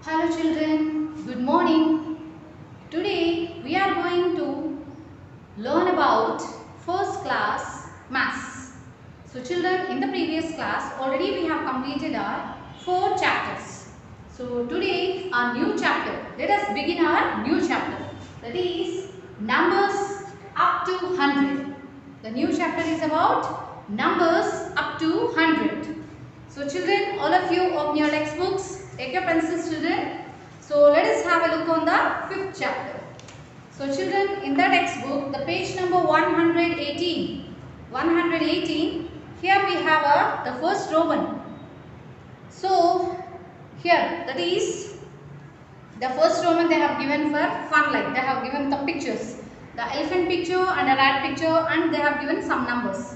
Hello children, good morning. Today we are going to learn about first class maths. So children, in the previous class already we have completed our 4 chapters. So today our new chapter. Let us begin our new chapter. That is numbers up to 100. The new chapter is about numbers up to 100. So children, all of you open your textbooks. Take your pencils children. So let us have a look on the 5th chapter. So children, in the textbook, the page number 118. 118, here we have the first Roman. So here, that is the first Roman they have given for fun, like they have given the pictures. The elephant picture and a rat picture, and they have given some numbers.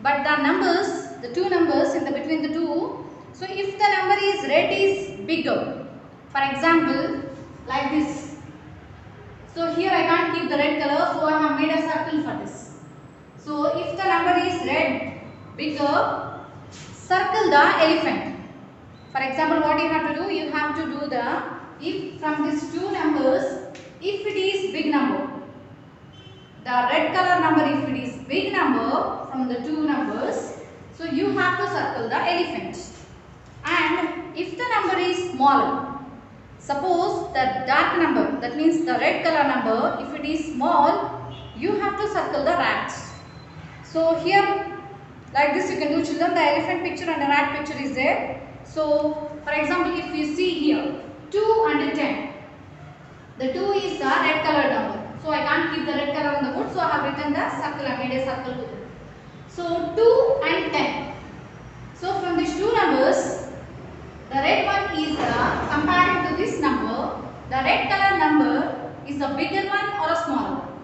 But the numbers, the two numbers in the between the two, so if the number is red is bigger, for example like this. So here I can't keep the red color, so I have made a circle for this. So if the number is red bigger, circle the elephant. For example, what you have to do, you have to do the, if from these two numbers, if it is big number, the red color number, if it is big number from the two numbers, so you have to circle the elephant. And if the number is smaller, suppose the dark number, that means the red color number, if it is small, you have to circle the rats. So here, like this you can do children, the elephant picture and the rat picture is there. So for example, if you see here, 2 and 10, the 2 is the red color number. So I can't keep the red color on the board, so I have written the circle, I made a circle to it. So 2 and 10. So from these two numbers, the red one is compared to this number, the red color number is a bigger one or a smaller one.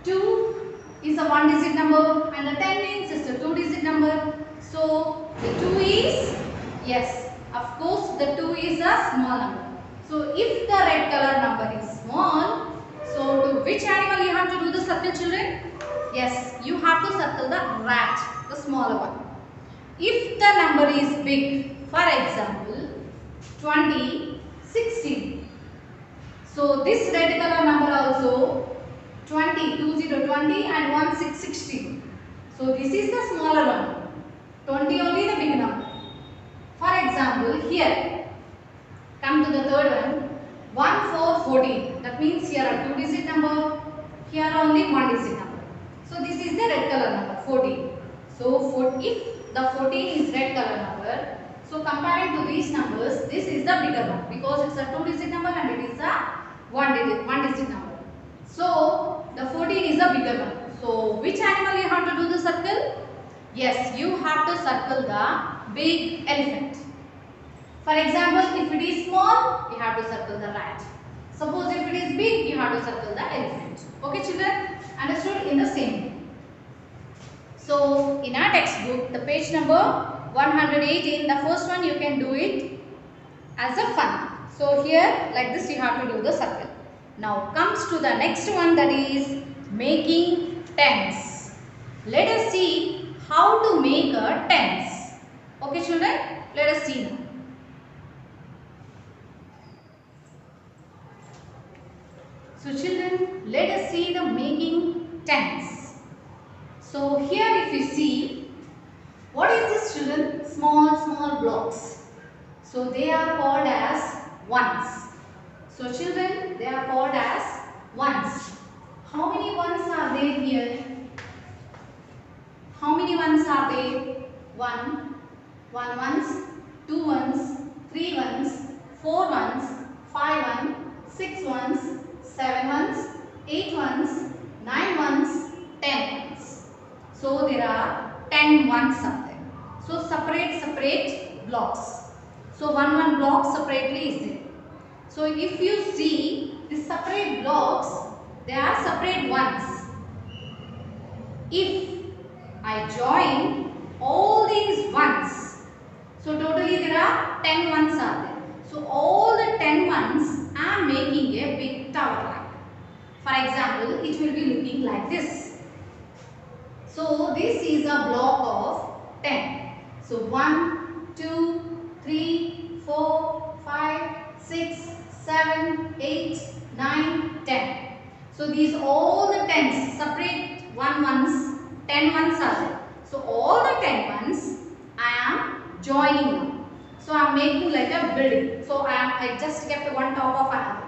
2 is a 1-digit number and the 10 means it's a 2-digit number. So the 2 is, yes, of course the 2 is a small number. So if the red color number is small, so to which animal you have to do the circle children? Yes, you have to circle the rat, the smaller one. If the number is big, for example 20, 16. So this red color number also 20, 20 and 1, 6, 16. So this is the smaller one. 20 only the big number. For example, here, come to the third one, 1, 4, 14. That means here a 2-digit number, here only 1-digit number. So this is the red color number, 14. So if the 14 is red color number, so comparing to these numbers, this is the bigger one because it's a 2-digit number and it is a 1-digit number. So the 14 is the bigger one. So which animal you have to do the circle? Yes, you have to circle the big elephant. For example, if it is small, you have to circle the rat. Suppose if it is big, you have to circle the elephant. Okay children, understood in the same way. So in our textbook, the page number 118, the first one you can do it as a fun. So here like this you have to do the circle. Now comes to the next one, that is making tens. Let us see how to make a tens. Okay children, let us see now. So children, let us see the making tens. So here if you see, what is this children? Small blocks. So they are called as ones. So children, they are called as ones. How many ones are there here? How many ones are there? 1 ones, 2 ones, 3 ones, 4 ones, 5 ones, 6 ones, 7 ones, 8 ones, 9 ones, 10 ones. So there are 10 ones up there. So separate blocks. So one block separately is there. So if you see the separate blocks, they are separate ones. If I join all these ones, so totally there are 10 ones are there. So all the 10 ones are making a big tower like. For example, it will be looking like this. So this is a block of 10. So 1, 2, 3, 4, 5, 5, 6, 7, 8, 9, 10. So these all the 10s, separate 1 ones, 10 ones are there. So all the 10 ones I am joining now. So I am making like a building. So I just kept one top of another.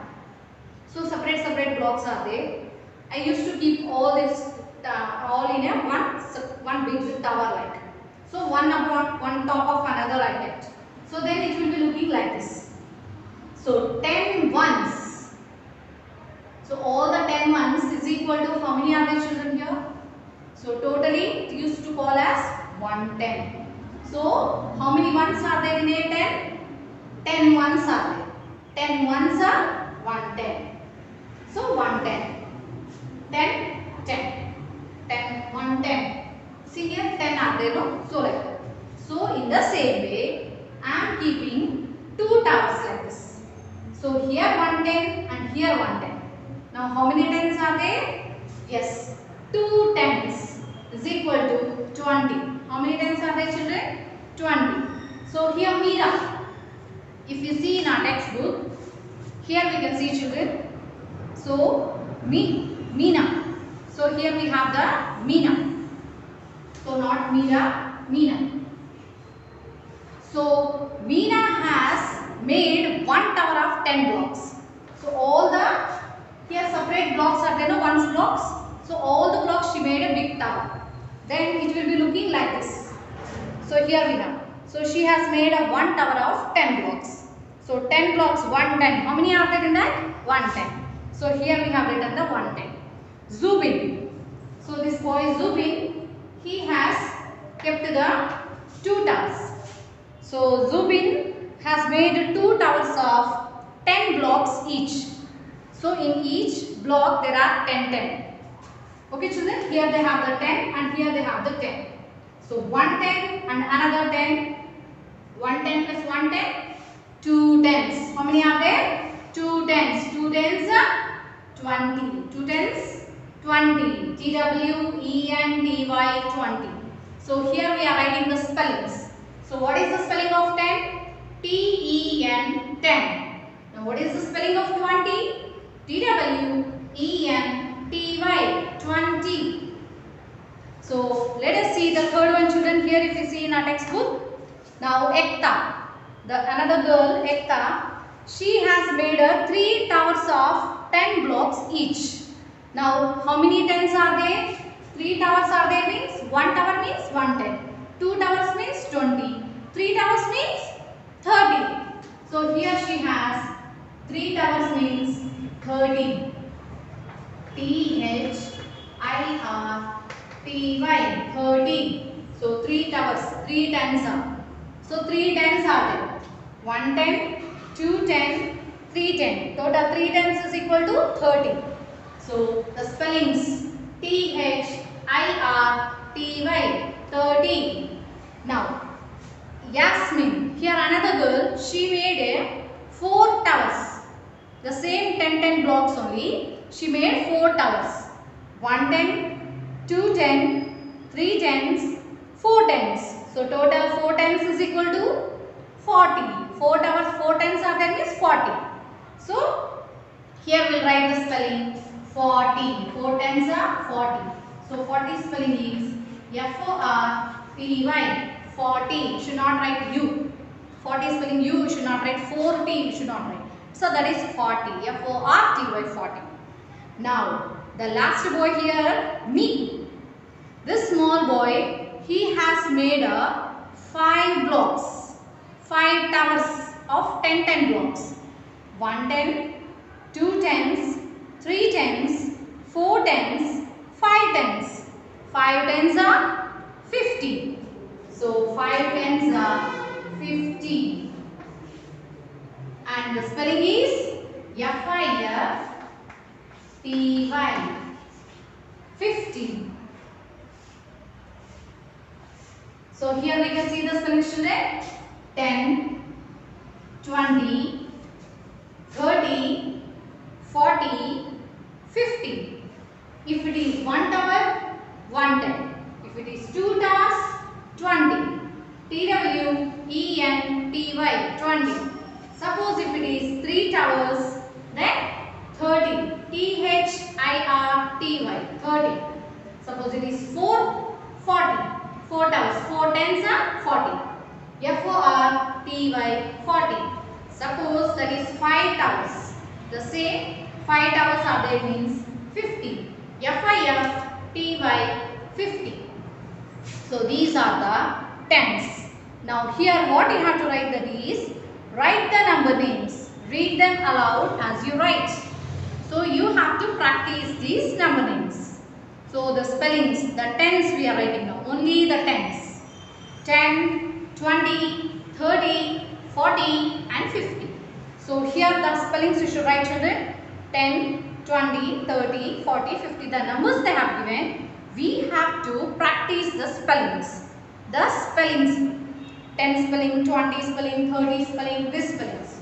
So separate blocks are there. I used to keep all this all in a one big tower like. So one upon one top of another I kept. So then it will be looking like this. So 10 ones. So all the 10 ones is equal to how many are there children here? So totally it used to call as 110. So how many ones are there in a 10? 10 ones are there. 10 ones are 110. So 110. 10, 10. 10, 110. See here 10 are there, no? So like that. So in the same way, I am keeping two towers like this. So here 110 and here 110. Now how many tens are there? Yes, 2 tens is equal to 20. How many tens are there children? 20. So here Meera. If you see in our textbook, here we can see children. So Meena. So here we have the Meena. So not Meera, Meena. So Meena has made one tower of 10 blocks. So all the here separate blocks are there, no ones blocks. So all the blocks she made a big tower. Then it will be looking like this. So here we have. So she has made a one tower of 10 blocks. So 10 blocks, 110. How many are there in that? 110. So here we have written the 110. Zubin. So this boy Zubin, he has kept the two towers. So Zubin has made two towers of 10 blocks each. So in each block there are 10. Okay children, here they have the 10 and here they have the 10. So 110 and another 10. 110 plus 110, 2 tens. How many are there? 2 tens. 2 tens are 20. 2 tens, 20. TWENTY 20. So here we are writing the spellings. So what is the spelling of 10? TEN 10. Now what is the spelling of 20? TWENTY 20. So let us see the third one children here if you see in our textbook. Now Ekta, another girl Ekta, she has made 3 towers of 10 blocks each. Now how many tens are there? 3 towers are there means 1 tower means 110. 2 towers means 20. 3 towers means 30. So here she has 3 towers means 30. THIRTY 30. So 3 towers, 3 tens are. So 3 tens are there. 110, 210, 310. Total 3 tens is equal to 30. So the spellings THIRTY 30. Now Yasmin, here another girl, she made 4 towers. The same 10 blocks only. She made 4 towers. 110, 210, 3 tens, 4 tens. So total 4 tens is equal to 40. 4 towers, 4 tens are there means 40. So here we will write the spelling 40. 4 tens are 40. So 40 spelling is FORTY. 40. You should not write U. 40 spelling U. You should not write 40. You should not write. So that is 40. FORTY 40. Now the last boy here, me. This small boy, he has made 5 blocks, 5 towers of 10 blocks. 110, 2 tens, 3 tens, 4 tens, 5 tens. 5 tens are 50. So 5 tens are 50. And the spelling is FIFTY 50. So here we can see the spelling children. 10, 20, 30, 40, 50. If it is 1 tower, 110. If it is 2 towers, 20. TWENTY 20. Suppose if tens are 40. F-O-R-T-Y 40. Suppose that is 5 towers. The same 5 towers are there means 50. F-I-F-T-Y 50. So these are the tens. Now here what you have to write that is, write the number names. Read them aloud as you write. So you have to practice these number names. So the spellings, the tens we are writing now. Only the tens. 10, 20, 30, 40 and 50. So here the spellings you should write, children. 10, 20, 30, 40, 50. The numbers they have given, we have to practice the spellings. The spellings. 10 spelling, 20 spelling, 30 spelling, this spellings.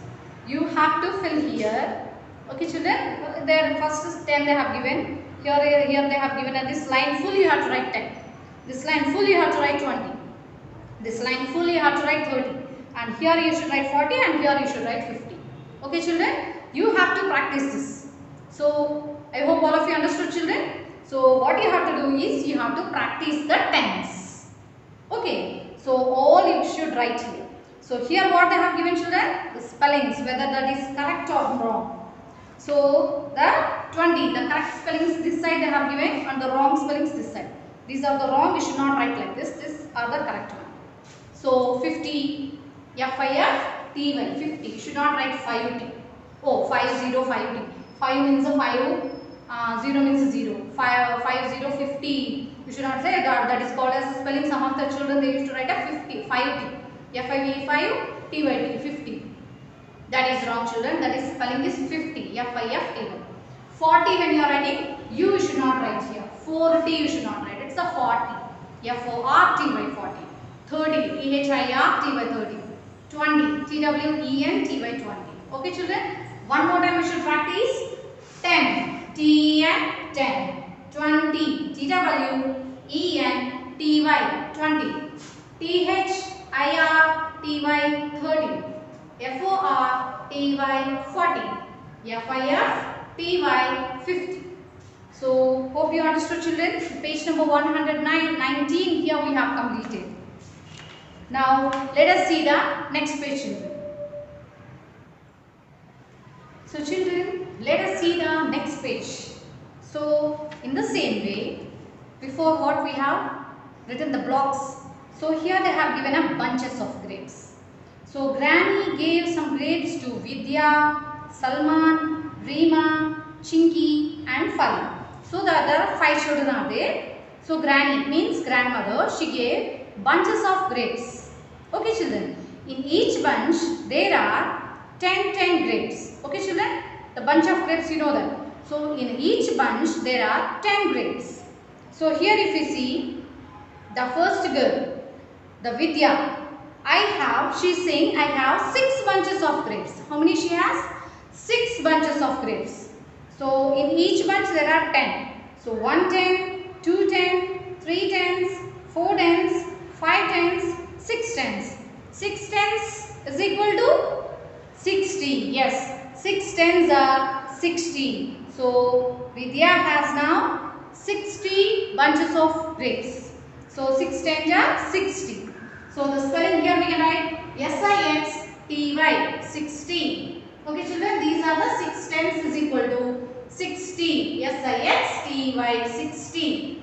You have to fill here. Okay children, their first is 10 they have given. Here they have given this line full you have to write 10. This line full you have to write 20. This line full you have to write 30. And here you should write 40 and here you should write 50. Okay children, you have to practice this. So I hope all of you understood children. So what you have to do is you have to practice the tens. Okay, so all you should write here. So here what they have given children? The spellings, whether that is correct or wrong. So the 20, the correct spellings this side they have given and the wrong spellings this side. These are the wrong, you should not write like this. These are the correct one. So 50, F-I-F-T-Y, 50. You should not write 5T. Oh, 50, 5T. 5 means a 5, 0 means a 0. 50, 50. You should not say that. That is called as spelling. Some of the children they used to write a 50, 5T. F-I-V-5, T-Y-T, 50. That is wrong children. That is spelling is 50. F-I-F-T-Y. 40 when you are writing, you should not write here. 40 you should not write. It's a 40. F-O-R-T-Y 40. 30. T-H-I-R-T-Y 30. 20. T-W-E-N-T-Y 20. Okay children. One more time we should practice. 10. T-E-N 10. 20. T-W-E-N-T-Y 20. T-H-I-R-T-Y 30. F-O-R-T-Y 40. F-I-F-T-Y 50. So, hope you understood children. Page number 119 here we have completed. Now, let us see the next page children. So, children, let us see the next page. So, in the same way, before what we have written the blocks. So, here they have given a bunches of grapes. So, Granny gave some grapes to Vidya, Salman, Reema, Chinky and Fali. So, there are 5 children are there. So, Granny means grandmother. She gave bunches of grapes. Okay, children. In each bunch, there are 10 grapes. Okay, children. The bunch of grapes, you know that. So, in each bunch, there are 10 grapes. So, here if you see, the first girl, the Vidya, she's saying, I have 6 bunches of grapes. How many she has? 6 bunches of grapes. So, in each bunch there are 10. So, 1 10, 2 10, 3 tens, 4 tens, 5 tens, 6 tens. 6 tens is equal to 60. Yes, 6 tens are 60. So, Vidya has now 60 bunches of grapes. So, 6 tens are 60. So, the spelling here we can write S-I-X-T-Y 60. Okay children, these are the 6 tens is equal to 60. S-I-X-T-Y 60.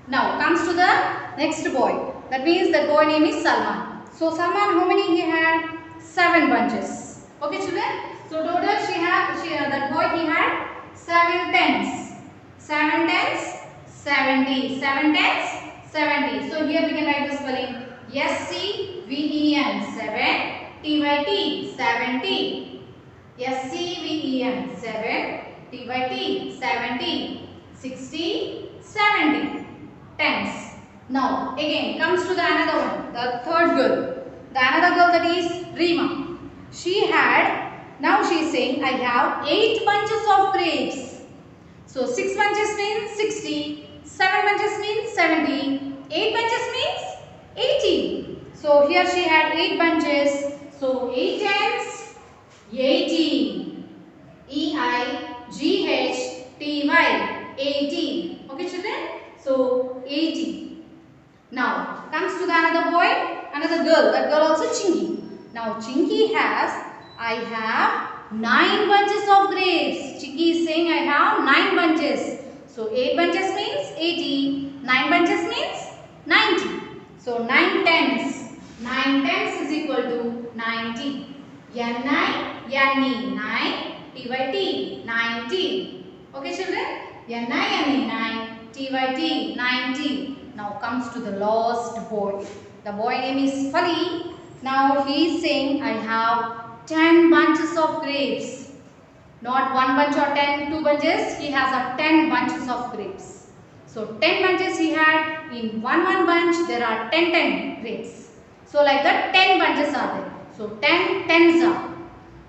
Now comes to the next boy. That means the boy name is Salman. So Salman, how many he had? 7 bunches. Okay children. So total that boy he had 7 tens. 7 tens, 70. 7 tens, 70. So here we can write the spelling S-C-V-E-N 7, T-Y-T 70. S-C-V-E-N 7, T-Y-T 70. 60, 70. Tens. Now again comes to the another one, the third girl. The another girl that is Reema. She had, now she is saying I have 8 bunches of grapes. So 6 bunches means 60, 7 bunches means 70, 8 bunches means 80. So here she had 8 bunches. So 8 tens, 80. E-I-G-H-T-Y 80. Okay children? So 80. Now comes to to the another boy, another girl. That girl also Chinky. Now Chinky has, I have 9 bunches of grapes. Chinky is saying I have 9 bunches. So 8 bunches means 80. 9 bunches means 90. So 9 tens. 9 tens is equal to 90. N-I, N-E, 9. T-Y-T, 90. Okay children? N-I, N-E, 9. T-Y-T, 90. Now comes to the last boy. The boy name is Fali. Now he is saying I have 10 bunches of grapes. Not 1 bunch or 10, 2 bunches. He has a 10 bunches of grapes. So 10 bunches he had. In one bunch there are 10 grapes. So like that 10 bunches are there. So 10 tens are.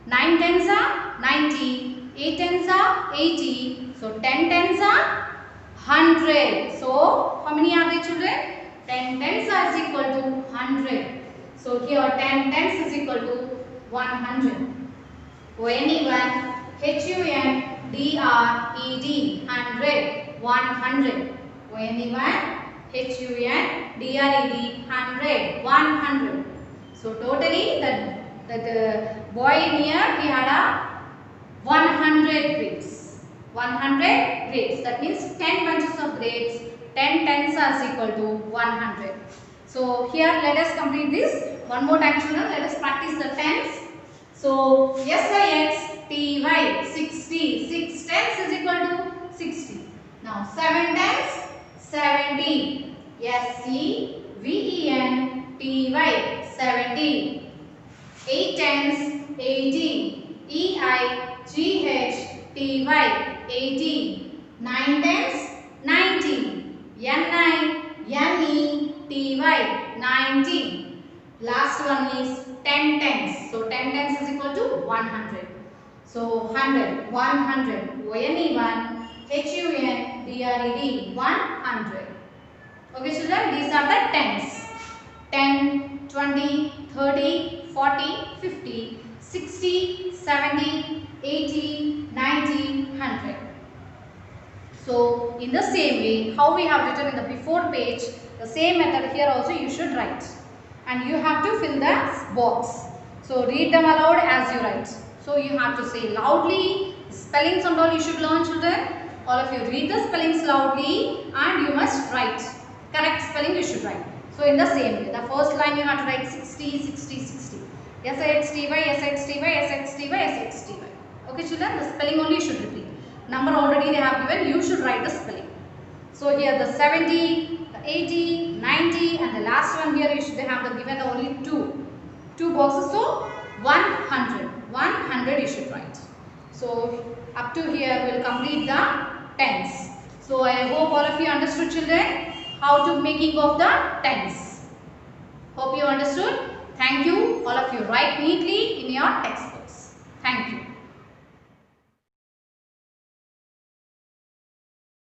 9 tens are 90. 8 tens are 80. So 10 tens are 100. So how many are there children? 10 tens are equal to 100. So here 10 tens is equal to 100. O-N-E-1, H-U-N-D-R-E-D, 100, 100. O-N-E-1, H-U-N-D-R-E-D, 100, 100. So totally that boy here he had a 100 grapes. 100 grapes. That means 10 bunches of grapes. 10 tens are equal to 100. So here let us complete this. One more time children. Let us practice the tens. So S-I-X-T-Y 60. 6 tens is equal to 60. Now 7 tens 70. S-C-V-E-N-T-Y 70. 8 tens 80. E-I-G-H-T-Y 80. 9 tens 90. N-I-N-E-T-Y 90. Last one is 10 tens. So 10 tens is equal to 100. So 100, 100. O-N-E-1, H-U-N-D-R-E-D, 100. Okay children, these are the tens. 10, 20, 30, 40, 50, 60, 70, 80, 90, 100. So in the same way, how we have written in the before page, the same method here also you should write. And you have to fill the box. So read them aloud as you write. So you have to say loudly. Spellings and all you should learn children. All of you read the spellings loudly and you must write. Correct spelling you should write. So in the same way, the first line you have to write 60, 60, 60. S-I-X-T-Y, S-I-X-T-Y, S-I-X-T-Y, S-I-X-T-Y. Okay children, the spelling only you should repeat. Number already they have given, you should write the spelling. So here the 70, the 80, 90 and the last one here they have given the only two boxes. So 100 you should write. So up to here we will complete the tens. So I hope all of you understood children how to making of the tens. Hope you understood. Thank you. All of you write neatly in your textbooks. Thank you.